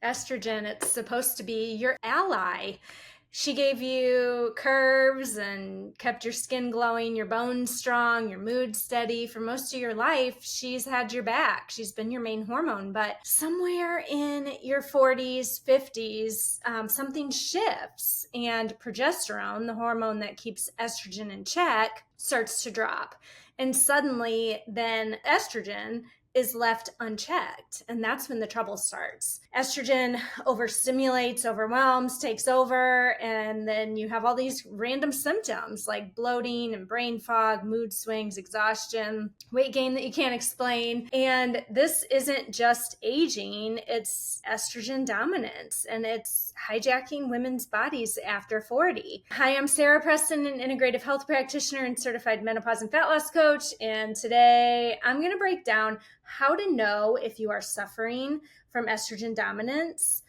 Estrogen, it's supposed to be your ally. She gave you curves and kept your skin glowing, your bones strong, your mood steady. For most of your life, she's had your back. She's been your main hormone. But somewhere in your 40s, 50s, something shifts, and progesterone, the hormone that keeps estrogen in check, starts to drop. And suddenly, then estrogen is left unchecked. And that's when the trouble starts. Estrogen overstimulates, overwhelms, takes over, and then you have all these random symptoms like bloating and brain fog, mood swings, exhaustion, weight gain that you can't explain. And this isn't just aging, it's estrogen dominance, and it's hijacking women's bodies after 40. Hi, I'm Sara, Preston, an integrative health practitioner and certified menopause and fat loss coach. And today I'm going to break down how to know if you are suffering from estrogen dominance,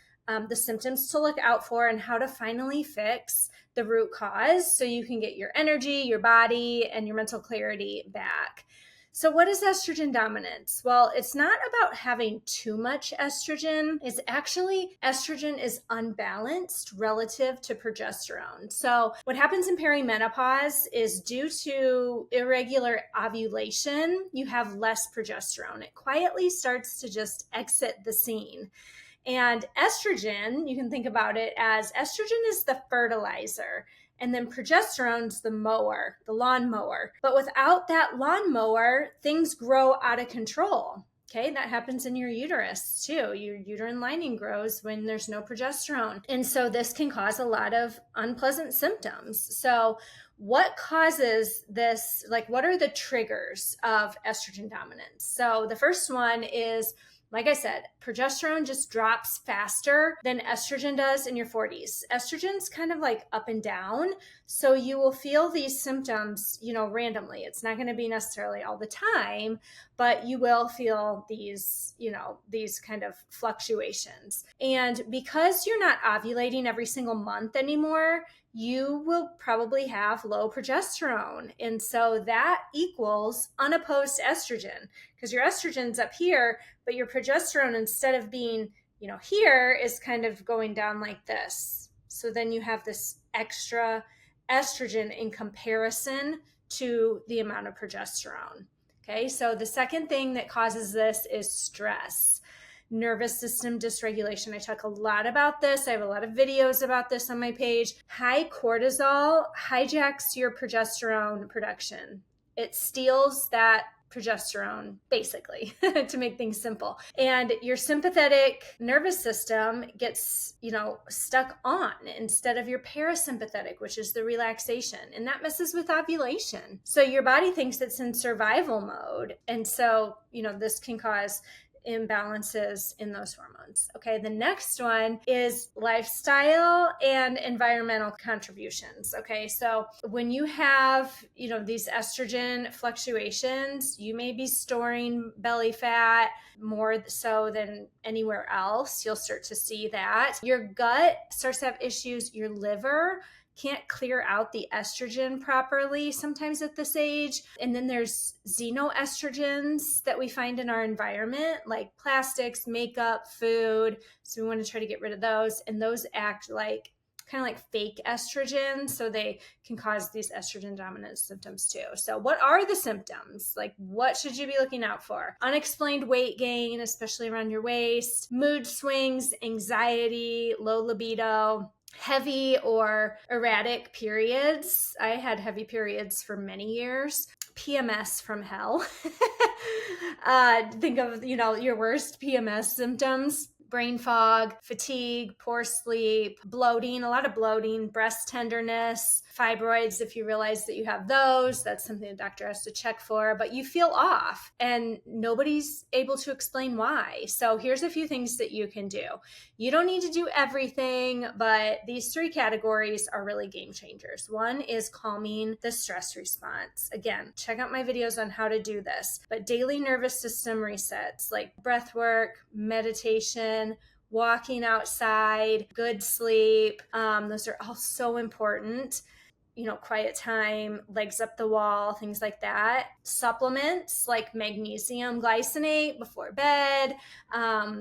the symptoms to look out for, and how to finally fix the root cause so you can get your energy, your body, and your mental clarity back. So what is estrogen dominance? Well, it's not about having too much estrogen. It's actually estrogen is unbalanced relative to progesterone. So what happens in perimenopause is due to irregular ovulation, you have less progesterone. It quietly starts to just exit the scene. And estrogen, you can think about it as estrogen is the fertilizer. And then progesterone's the mower, the lawnmower. But without that lawnmower, things grow out of control. Okay, that happens in your uterus too. Your uterine lining grows when there's no progesterone. And so this can cause a lot of unpleasant symptoms. So what causes this? Like, what are the triggers of estrogen dominance? So the first one is, like I said, progesterone just drops faster than estrogen does in your 40s. Estrogen's kind of like up and down. So you will feel these symptoms, randomly. It's not going to be necessarily all the time, but you will feel these kind of fluctuations. And because you're not ovulating every single month anymore, you will probably have low progesterone. And so that equals unopposed estrogen, because your estrogen's up here, but your progesterone, instead of being, here, is kind of going down like this. So then you have this extra estrogen in comparison to the amount of progesterone. Okay, so the second thing that causes this is stress. Nervous system dysregulation. I talk a lot about this. I have a lot of videos about this on my page. High cortisol hijacks your progesterone production. It steals that progesterone, basically, to make things simple. And your sympathetic nervous system gets, stuck on instead of your parasympathetic, which is the relaxation. And that messes with ovulation. So your body thinks it's in survival mode. And so, this can cause imbalances in those hormones. Okay, the next one is lifestyle and environmental contributions. Okay, so when you have, these estrogen fluctuations, you may be storing belly fat more so than anywhere else. You'll start to see that. Your gut starts to have issues, your liver can't clear out the estrogen properly sometimes at this age. And then there's xenoestrogens that we find in our environment, like plastics, makeup, food. So we want to try to get rid of those. And those act like kind of like fake estrogen. So they can cause these estrogen dominant symptoms too. So what are the symptoms? Like, what should you be looking out for? Unexplained weight gain, especially around your waist, mood swings, anxiety, low libido, heavy or erratic periods. I had heavy periods for many years. PMS from hell. Think of, your worst PMS symptoms. Brain fog, fatigue, poor sleep, bloating, a lot of bloating, breast tenderness, fibroids. If you realize that you have those, that's something the doctor has to check for, but you feel off and nobody's able to explain why. So here's a few things that you can do. You don't need to do everything, but these three categories are really game changers. One is calming the stress response. Again, check out my videos on how to do this, but daily nervous system resets like breath work, meditation, walking outside, good sleep. Those are all so important. quiet time, legs up the wall, things like that. Supplements like magnesium glycinate before bed.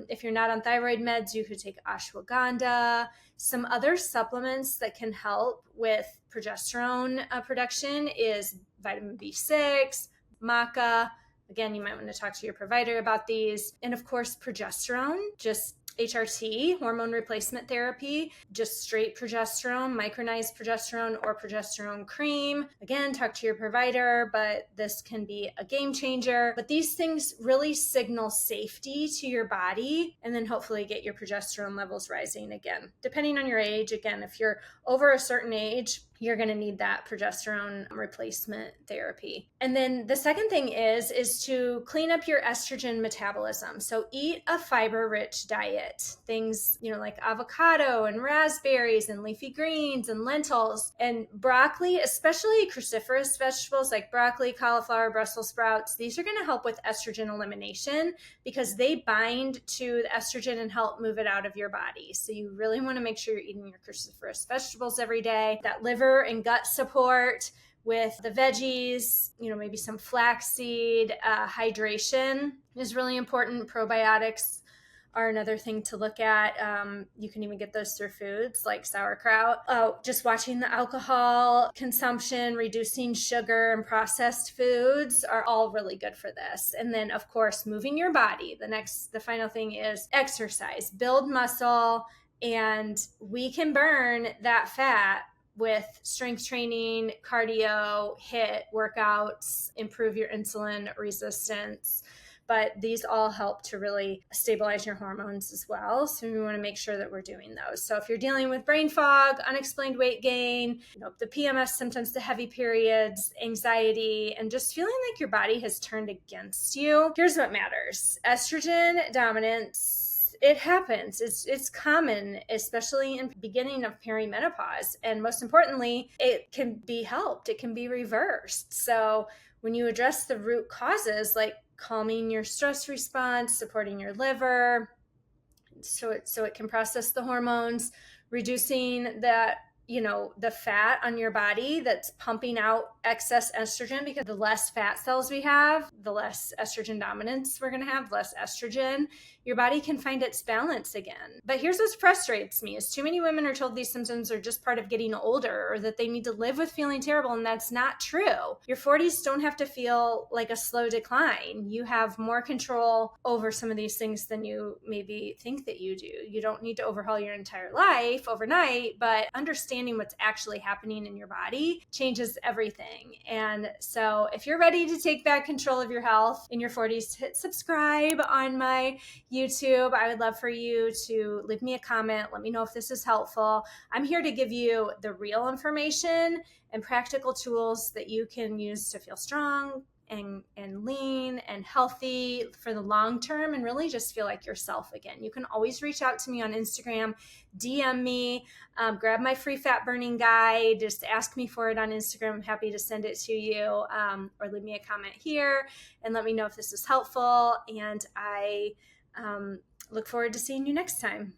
If you're not on thyroid meds, you could take ashwagandha. Some other supplements that can help with progesterone production is vitamin B6, maca. Again, you might want to talk to your provider about these. And of course, progesterone, just HRT, hormone replacement therapy, just straight progesterone, micronized progesterone, or progesterone cream. Again, talk to your provider, but this can be a game changer. But these things really signal safety to your body and then hopefully get your progesterone levels rising again. Depending on your age, again, if you're over a certain age, you're going to need that progesterone replacement therapy. And then the second thing is to clean up your estrogen metabolism. So eat a fiber-rich diet. Things, like avocado and raspberries and leafy greens and lentils and broccoli, especially cruciferous vegetables like broccoli, cauliflower, Brussels sprouts. These are going to help with estrogen elimination because they bind to the estrogen and help move it out of your body. So you really want to make sure you're eating your cruciferous vegetables every day. That liver and gut support with the veggies, maybe some flaxseed. Hydration is really important. Probiotics are another thing to look at. You can even get those through foods like sauerkraut. Just watching the alcohol consumption, reducing sugar and processed foods are all really good for this. And then, of course, moving your body. The final thing is exercise, build muscle, and we can burn that fat with strength training, cardio, HIIT workouts, improve your insulin resistance. But these all help to really stabilize your hormones as well. So we want to make sure that we're doing those. So if you're dealing with brain fog, unexplained weight gain, the PMS symptoms, the heavy periods, anxiety, and just feeling like your body has turned against you, here's what matters. Estrogen dominance, it happens. It's common, especially in the beginning of perimenopause. And most importantly, it can be helped. It can be reversed. So when you address the root causes, like calming your stress response, supporting your liver, so it can process the hormones, reducing that, the fat on your body that's pumping out excess estrogen, because the less fat cells we have, the less estrogen dominance we're going to have, less estrogen. Your body can find its balance again. But here's what frustrates me is too many women are told these symptoms are just part of getting older or that they need to live with feeling terrible. And that's not true. Your 40s don't have to feel like a slow decline. You have more control over some of these things than you maybe think that you do. You don't need to overhaul your entire life overnight, but understanding what's actually happening in your body changes everything. And so if you're ready to take back control of your health in your 40s, hit subscribe on my YouTube. I would love for you to leave me a comment. Let me know if this is helpful. I'm here to give you the real information and practical tools that you can use to feel strong and lean and healthy for the long term and really just feel like yourself again. You can always reach out to me on Instagram, DM me, grab my free fat burning guide, just ask me for it on Instagram. I'm happy to send it to you, or leave me a comment here and let me know if this is helpful. And I look forward to seeing you next time.